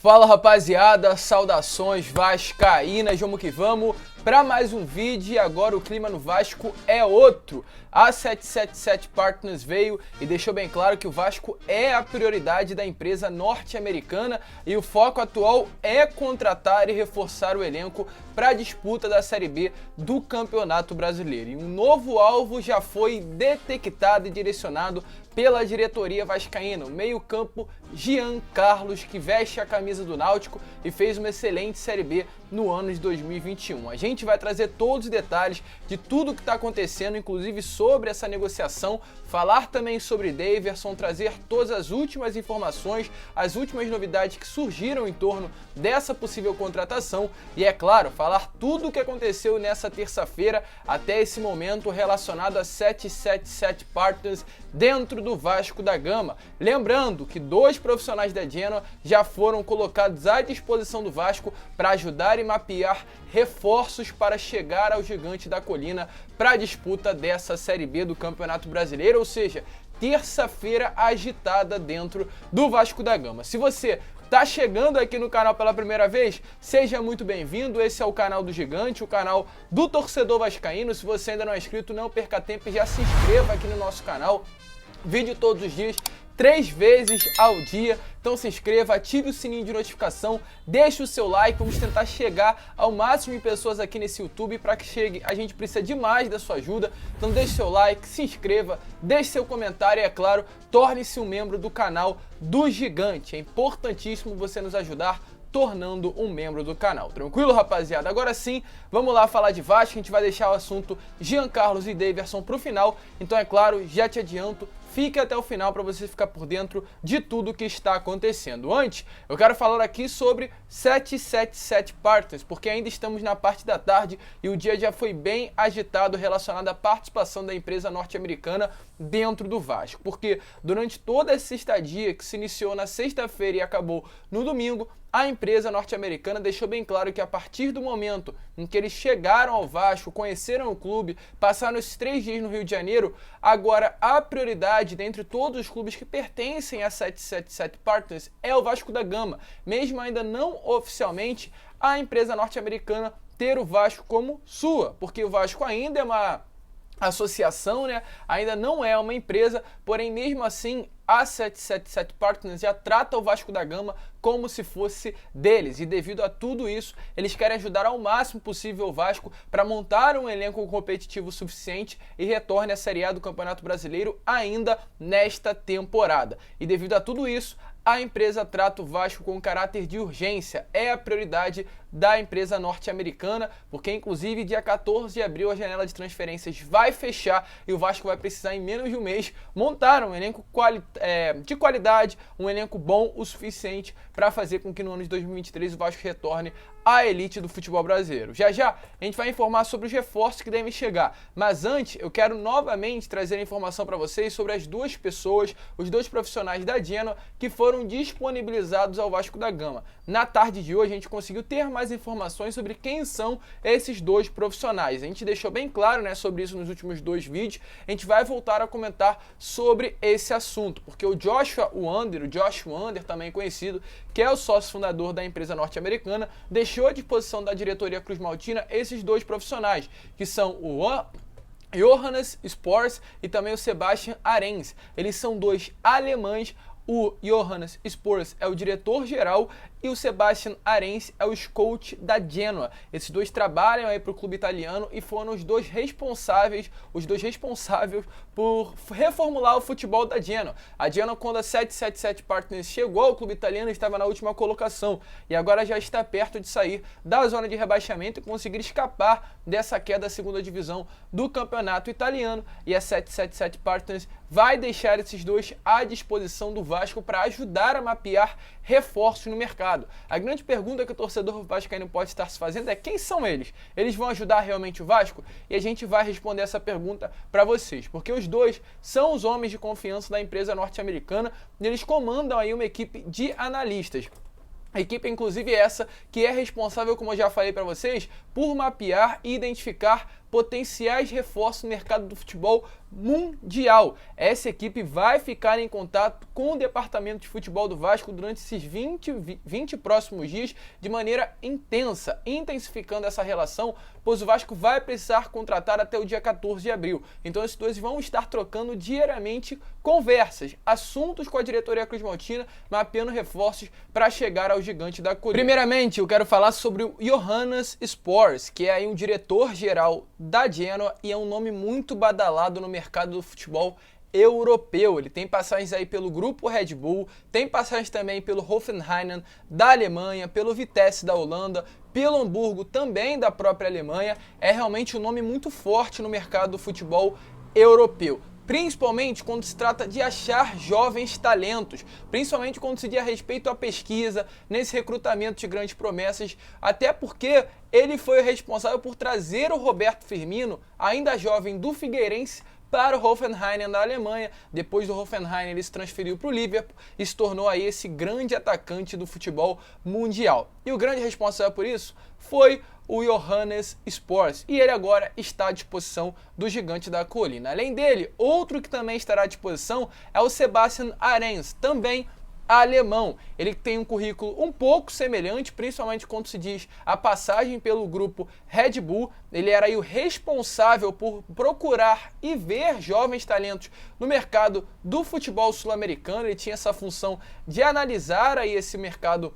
Fala rapaziada, saudações vascaínas, vamos que vamos para mais um vídeo e agora o clima no Vasco é outro. A 777 Partners veio e deixou bem claro que o Vasco é a prioridade da empresa norte-americana e o foco atual é contratar e reforçar o elenco para a disputa da Série B do Campeonato Brasileiro. E um novo alvo já foi detectado e direcionado pela diretoria vascaína, o meio-campo Jean Carlos, que veste a camisa do Náutico e fez uma excelente Série B no ano de 2021. A gente vai trazer todos os detalhes de tudo o que está acontecendo, inclusive sobre essa negociação, falar também sobre Daverson, trazer todas as últimas informações, as últimas novidades que surgiram em torno dessa possível contratação e, é claro, falar tudo o que aconteceu nessa terça-feira até esse momento relacionado a 777 Partners dentro do Vasco da Gama. Lembrando que 2 profissionais da Genoa já foram colocados à disposição do Vasco para ajudar e mapear reforços para chegar ao Gigante da Colina para a disputa dessa Série B do Campeonato Brasileiro, ou seja, terça-feira agitada dentro do Vasco da Gama. Se você tá chegando aqui no canal pela primeira vez, seja muito bem-vindo. Esse é o canal do Gigante, o canal do torcedor vascaíno. Se você ainda não é inscrito, não perca tempo e já se inscreva aqui no nosso canal. Vídeo todos os dias, 3 vezes ao dia. Então se inscreva, ative o sininho de notificação, deixe o seu like, vamos tentar chegar ao máximo de pessoas aqui nesse YouTube para que chegue. A gente precisa demais da sua ajuda, então deixe seu like, se inscreva, deixe seu comentário e, é claro, torne-se um membro do canal do Gigante. É importantíssimo você nos ajudar tornando um membro do canal. Tranquilo, rapaziada? Agora sim, vamos lá falar de Vasco. A gente vai deixar o assunto Jean Carlos e Daverson para o final. Então, é claro, já te adianto, fique até o final para você ficar por dentro de tudo que está acontecendo. Antes, eu quero falar aqui sobre 777 Partners, porque ainda estamos na parte da tarde e o dia já foi bem agitado relacionado à participação da empresa norte-americana dentro do Vasco. Porque durante toda essa estadia que se iniciou na sexta-feira e acabou no domingo, a empresa norte-americana deixou bem claro que a partir do momento em que eles chegaram ao Vasco, conheceram o clube, passaram esses 3 dias no Rio de Janeiro, agora a prioridade dentre todos os clubes que pertencem a 777 Partners é o Vasco da Gama. Mesmo ainda não oficialmente, a empresa norte-americana ter o Vasco como sua, porque o Vasco ainda é uma associação, né? Ainda não é uma empresa, porém mesmo assim a 777 Partners já trata o Vasco da Gama como se fosse deles, e devido a tudo isso, eles querem ajudar ao máximo possível o Vasco para montar um elenco competitivo suficiente e retorne à Série A do Campeonato Brasileiro ainda nesta temporada. E devido a tudo isso, a empresa trata o Vasco com caráter de urgência, é a prioridade da empresa norte-americana, porque inclusive dia 14 de abril a janela de transferências vai fechar e o Vasco vai precisar em menos de um mês montar um elenco de qualidade, um elenco bom o suficiente para fazer com que no ano de 2023 o Vasco retorne à elite do futebol brasileiro. Já já a gente vai informar sobre os reforços que devem chegar, mas antes eu quero novamente trazer a informação para vocês sobre as 2 pessoas, os 2 profissionais da Genoa que foram disponibilizados ao Vasco da Gama. Na tarde de hoje a gente conseguiu ter mais informações sobre quem são esses 2 profissionais. A gente deixou bem claro, né, sobre isso nos últimos 2 vídeos. A gente vai voltar a comentar sobre esse assunto, porque o Josh Wander, também conhecido, que é o sócio fundador da empresa norte-americana, deixou à disposição da diretoria Cruz Maltina esses 2 profissionais, que são o Johannes Spors e também o Sebastian Arens. Eles são 2 alemães. O Johannes Spors é o diretor-geral e o Sebastian Arens é o coach da Genoa. Esses 2 trabalham aí para o clube italiano e foram os dois responsáveis por reformular o futebol da Genoa. A Genoa, quando a 777 Partners chegou ao clube italiano, estava na última colocação e agora já está perto de sair da zona de rebaixamento e conseguir escapar dessa queda da segunda divisão do campeonato italiano. E a 777 Partners vai deixar esses 2 à disposição do Vasco para ajudar a mapear reforços no mercado. A grande pergunta que o torcedor vascaíno pode estar se fazendo é: quem são eles? Eles vão ajudar realmente o Vasco? E a gente vai responder essa pergunta para vocês, porque os 2 são os homens de confiança da empresa norte-americana e eles comandam aí uma equipe de analistas. A equipe, inclusive, essa que é responsável, como eu já falei para vocês, por mapear e identificar potenciais reforços no mercado do futebol mundial. Essa equipe vai ficar em contato com o departamento de futebol do Vasco durante esses 20 próximos dias de maneira intensa, intensificando essa relação, pois o Vasco vai precisar contratar até o dia 14 de abril. Então esses dois vão estar trocando diariamente conversas, assuntos com a diretoria cruzmaltina, mapeando reforços para chegar ao gigante da colina. Primeiramente, eu quero falar sobre o Johannes Spors, que é aí um diretor-geral da Genoa e é um nome muito badalado no mercado do futebol europeu. Ele tem passagens aí pelo grupo Red Bull, tem passagens também pelo Hoffenheim da Alemanha, pelo Vitesse da Holanda, pelo Hamburgo também da própria Alemanha. É realmente um nome muito forte no mercado do futebol europeu, principalmente quando se trata de achar jovens talentos, principalmente quando se diz a respeito à pesquisa, nesse recrutamento de grandes promessas, até porque ele foi o responsável por trazer o Roberto Firmino, ainda jovem, do Figueirense, para o Hoffenheim da Alemanha. Depois do Hoffenheim ele se transferiu para o Liverpool e se tornou aí esse grande atacante do futebol mundial. E o grande responsável por isso foi o Johannes Spors, e ele agora está à disposição do gigante da colina. Além dele, outro que também estará à disposição é o Sebastian Ahrens, também alemão. Ele tem um currículo um pouco semelhante, principalmente quando se diz a passagem pelo grupo Red Bull. Ele era aí o responsável por procurar e ver jovens talentos no mercado do futebol sul-americano. Ele tinha essa função de analisar aí esse mercado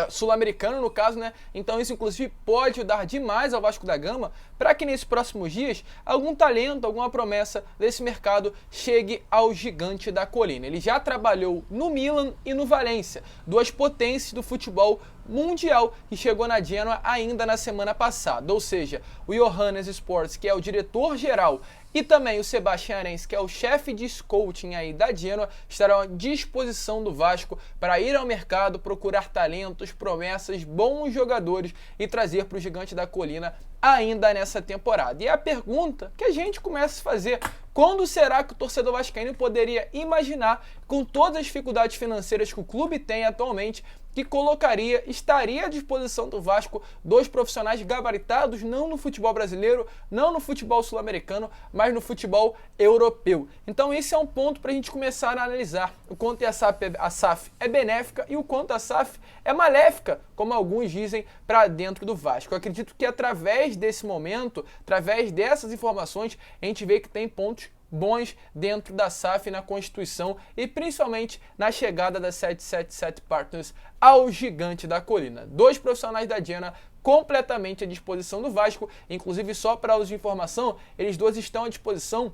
sul-americano, no caso, né? Então isso inclusive pode ajudar demais ao Vasco da Gama para que nesses próximos dias algum talento, alguma promessa desse mercado chegue ao gigante da colina. Ele já trabalhou no Milan e no Valência, duas potências do futebol mundial, e chegou na Genoa ainda na semana passada. Ou seja, o Johannes Spors, que é o diretor-geral, e também o Sebastian Ahrens, que é o chefe de scouting aí da Genoa, estarão à disposição do Vasco para ir ao mercado, procurar talentos, promessas, bons jogadores e trazer para o gigante da colina ainda nessa temporada. E a pergunta que a gente começa a fazer: quando será que o torcedor vascaíno poderia imaginar, com todas as dificuldades financeiras que o clube tem atualmente, que estaria à disposição do Vasco dois profissionais gabaritados, não no futebol brasileiro, não no futebol sul-americano, mas no futebol europeu? Então esse é um ponto para a gente começar a analisar o quanto a SAF é benéfica e o quanto a SAF é maléfica, como alguns dizem, para dentro do Vasco. Eu acredito que através desse momento, através dessas informações, a gente vê que tem pontos bons dentro da SAF, na Constituição e principalmente na chegada da 777 Partners ao gigante da colina. Dois profissionais da Genoa completamente à disposição do Vasco, inclusive só para uso de informação, eles dois estão à disposição.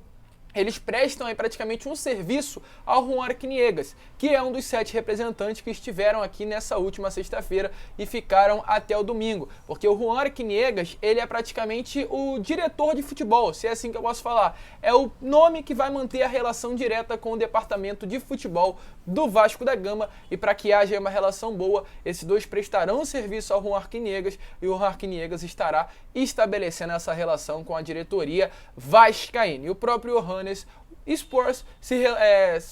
Eles prestam aí praticamente um serviço ao Juan Arquiniegas, que é um dos 7 representantes que estiveram aqui nessa última sexta-feira e ficaram até o domingo. Porque o Juan Arquiniegas, ele é praticamente o diretor de futebol, se é assim que eu posso falar. É o nome que vai manter a relação direta com o departamento de futebol do Vasco da Gama, e para que haja uma relação boa, esses dois prestarão serviço ao Juan Arquiniegas e o Juan Arquiniegas estará estabelecendo essa relação com a diretoria vascaína. E o próprio Johannes Spors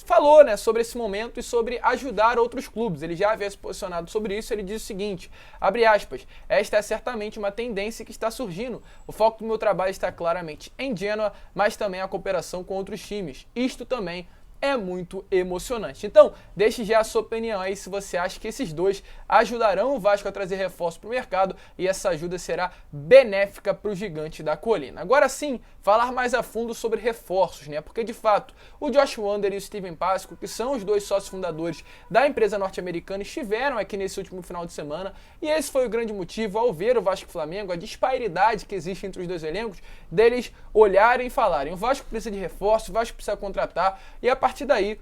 falou, né, sobre esse momento e sobre ajudar outros clubes. Ele já havia se posicionado sobre isso. Ele diz o seguinte, abre aspas: esta é certamente uma tendência que está surgindo. O foco do meu trabalho está claramente em Genoa, mas também a cooperação com outros times. Isto também é muito emocionante. Então, deixe já a sua opinião aí se você acha que esses dois ajudarão o Vasco a trazer reforço para o mercado e essa ajuda será benéfica para o gigante da colina. Agora sim, falar mais a fundo sobre reforços, né? Porque de fato, o Josh Wander e o Steven Pasco, que são os dois sócios fundadores da empresa norte-americana, estiveram aqui nesse último final de semana, e esse foi o grande motivo, ao ver o Vasco e o Flamengo, a disparidade que existe entre os dois elencos, deles olharem e falarem: o Vasco precisa de reforço, o Vasco precisa contratar, e a partir daí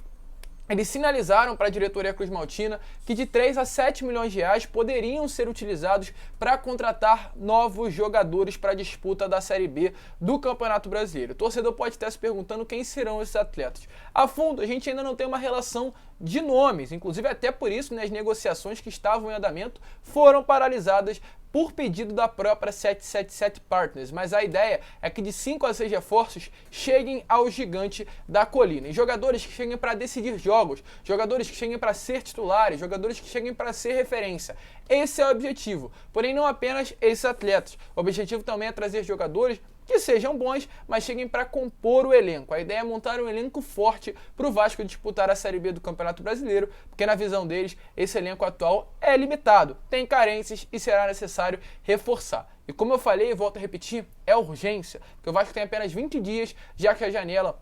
eles sinalizaram para a diretoria cruzmaltina que de 3 a 7 milhões de reais poderiam ser utilizados para contratar novos jogadores para a disputa da Série B do Campeonato Brasileiro. O torcedor pode estar se perguntando quem serão esses atletas. A fundo, a gente ainda não tem uma relação de nomes, inclusive até por isso, né, as negociações que estavam em andamento foram paralisadas por pedido da própria 777 Partners, mas a ideia é que de 5 a 6 reforços cheguem ao gigante da colina, e jogadores que cheguem para decidir jogos, jogadores que cheguem para ser titulares, jogadores que cheguem para ser referência. Esse é o objetivo, porém não apenas esses atletas. O objetivo também é trazer jogadores que sejam bons, mas cheguem para compor o elenco. A ideia é montar um elenco forte para o Vasco disputar a Série B do Campeonato Brasileiro, porque na visão deles, esse elenco atual é limitado, tem carências e será necessário reforçar. E como eu falei e volto a repetir, é urgência, porque o Vasco tem apenas 20 dias, já que a janela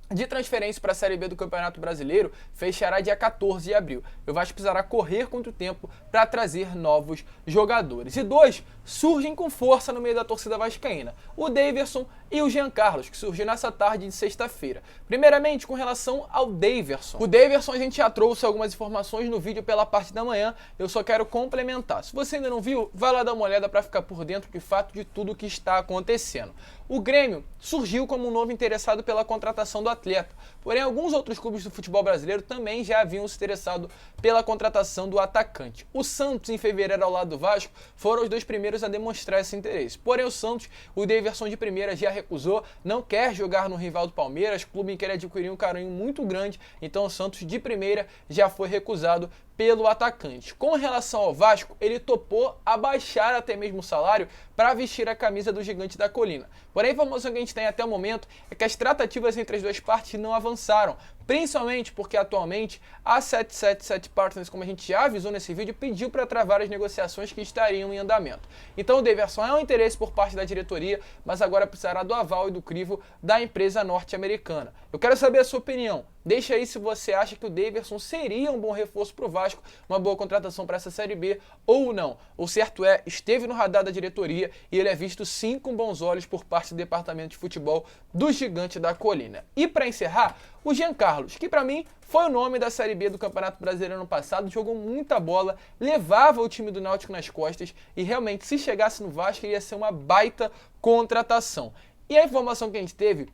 de transferência para a Série B do Campeonato Brasileiro fechará dia 14 de abril. O Vasco precisará correr contra o tempo para trazer novos jogadores. E dois surgem com força no meio da torcida vascaína: o Daverson e o Jean Carlos, que surgiu nessa tarde de sexta-feira. Primeiramente, com relação ao Daverson. O Daverson a gente já trouxe algumas informações no vídeo pela parte da manhã, eu só quero complementar. Se você ainda não viu, vai lá dar uma olhada para ficar por dentro de fato de tudo o que está acontecendo. O Grêmio surgiu como um novo interessado pela contratação do atleta, porém alguns outros clubes do futebol brasileiro também já haviam se interessado pela contratação do atacante. O Santos, em fevereiro, ao lado do Vasco, foram os dois primeiros a demonstrar esse interesse. Porém o Santos, o Daverson de primeira já recusou, não quer jogar no rival do Palmeiras, clube em que ele adquiriu um carinho muito grande, então o Santos de primeira já foi recusado pelo atacante. Com relação ao Vasco, ele topou abaixar até mesmo o salário para vestir a camisa do Gigante da Colina. Porém, a informação que a gente tem até o momento é que as tratativas entre as duas partes não avançaram, principalmente porque atualmente a 777 Partners, como a gente já avisou nesse vídeo, pediu para travar as negociações que estariam em andamento. Então o Daverson é um interesse por parte da diretoria, mas agora precisará do aval e do crivo da empresa norte-americana. Eu quero saber a sua opinião. Deixa aí se você acha que o Daverson seria um bom reforço para o Vasco, uma boa contratação para essa Série B ou não. O certo é, esteve no radar da diretoria e ele é visto sim com bons olhos por parte do departamento de futebol do Gigante da Colina. E para encerrar, o Jean Carlos, que para mim foi o nome da Série B do Campeonato Brasileiro ano passado, jogou muita bola, levava o time do Náutico nas costas e realmente, se chegasse no Vasco, ia ser uma baita contratação. E a informação que a gente teve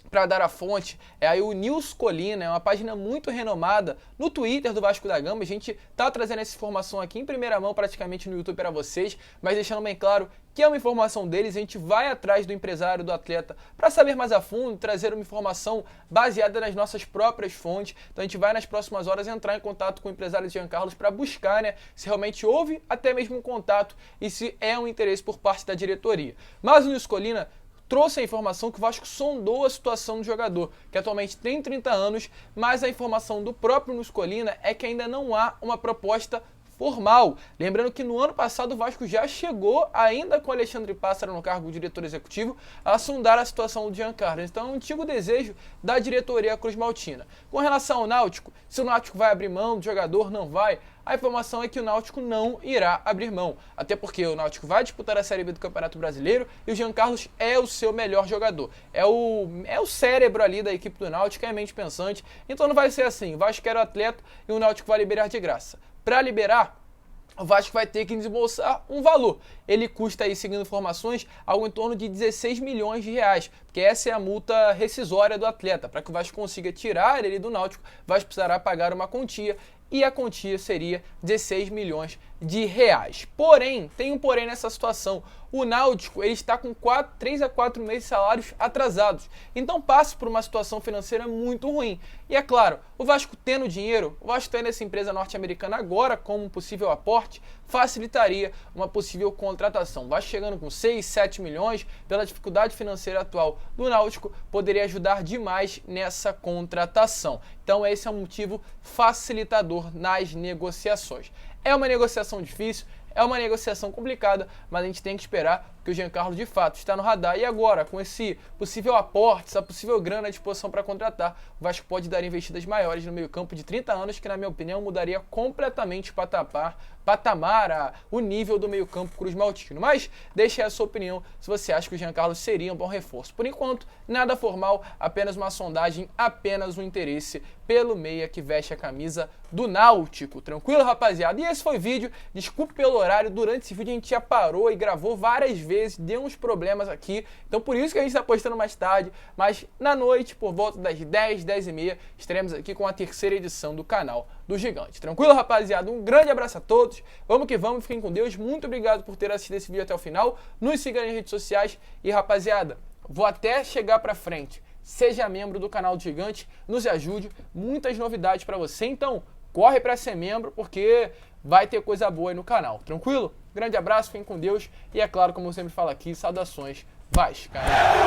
para dar a fonte é aí o News Colina, é uma página muito renomada no Twitter do Vasco da Gama. A gente tá trazendo essa informação aqui em primeira mão praticamente no YouTube para vocês, mas deixando bem claro que é uma informação deles. A gente vai atrás do empresário do atleta para saber mais a fundo, trazer uma informação baseada nas nossas próprias fontes. Então a gente vai nas próximas horas entrar em contato com o empresário de Jean Carlos para buscar, né, se realmente houve até mesmo um contato e se é um interesse por parte da diretoria. Mas o News Colina trouxe a informação que o Vasco sondou a situação do jogador, que atualmente tem 30 anos, mas a informação do próprio News Colina é que ainda não há uma proposta formal. Lembrando que no ano passado o Vasco já chegou, ainda com o Alexandre Pássaro no cargo de diretor executivo, a sondar a situação do Jean Carlos. Então é um antigo desejo da diretoria Cruz Maltina. Com relação ao Náutico, se o Náutico vai abrir mão do jogador, não vai, a informação é que o Náutico não irá abrir mão. Até porque o Náutico vai disputar a Série B do Campeonato Brasileiro e o Jean Carlos é o seu melhor jogador. É o cérebro ali da equipe do Náutico, é a mente pensante. Então não vai ser assim. O Vasco quer o atleta e o Náutico vai liberar de graça. Para liberar, o Vasco vai ter que desembolsar um valor. Ele custa aí, seguindo informações, algo em torno de 16 milhões de reais, porque essa é a multa rescisória do atleta. Para que o Vasco consiga tirar ele do Náutico, o Vasco precisará pagar uma quantia, e a quantia seria 16 milhões de reais. Porém, tem um porém nessa situação. O Náutico ele está com 3 a 4 meses de salários atrasados. Então passa por uma situação financeira muito ruim. E é claro, o Vasco tendo dinheiro, o Vasco tendo essa empresa norte-americana agora como um possível aporte, facilitaria uma possível contratação. O Vasco chegando com 6, 7 milhões, pela dificuldade financeira atual do Náutico, poderia ajudar demais nessa contratação. Então esse é um motivo facilitador nas negociações. É uma negociação difícil, é uma negociação complicada, mas a gente tem que esperar que o Jean Carlos de fato está no radar. E agora, com esse possível aporte, essa possível grana à disposição para contratar, o Vasco pode dar investidas maiores no meio-campo de 30 anos, que na minha opinião mudaria completamente o nível do meio-campo Cruz Maltino. Mas deixe aí a sua opinião se você acha que o Jean Carlos seria um bom reforço. Por enquanto, nada formal, apenas uma sondagem, apenas um interesse pelo meia que veste a camisa do Náutico. Tranquilo, rapaziada? E esse foi o vídeo. Desculpe pelo horário, durante esse vídeo a gente já parou e gravou várias vezes, deu uns problemas aqui, então por isso que a gente está postando mais tarde, mas na noite, por volta das 10, 10 e meia, estaremos aqui com a terceira edição do canal do Gigante. Tranquilo, rapaziada? Um grande abraço a todos, vamos que vamos, fiquem com Deus, muito obrigado por ter assistido esse vídeo até o final, nos siga nas redes sociais e, rapaziada, vou até chegar pra frente, seja membro do canal do Gigante, nos ajude, muitas novidades pra você, então corre pra ser membro, porque vai ter coisa boa aí no canal, tranquilo? Grande abraço, fiquem com Deus e, é claro, como eu sempre falo aqui, saudações Vascaíno.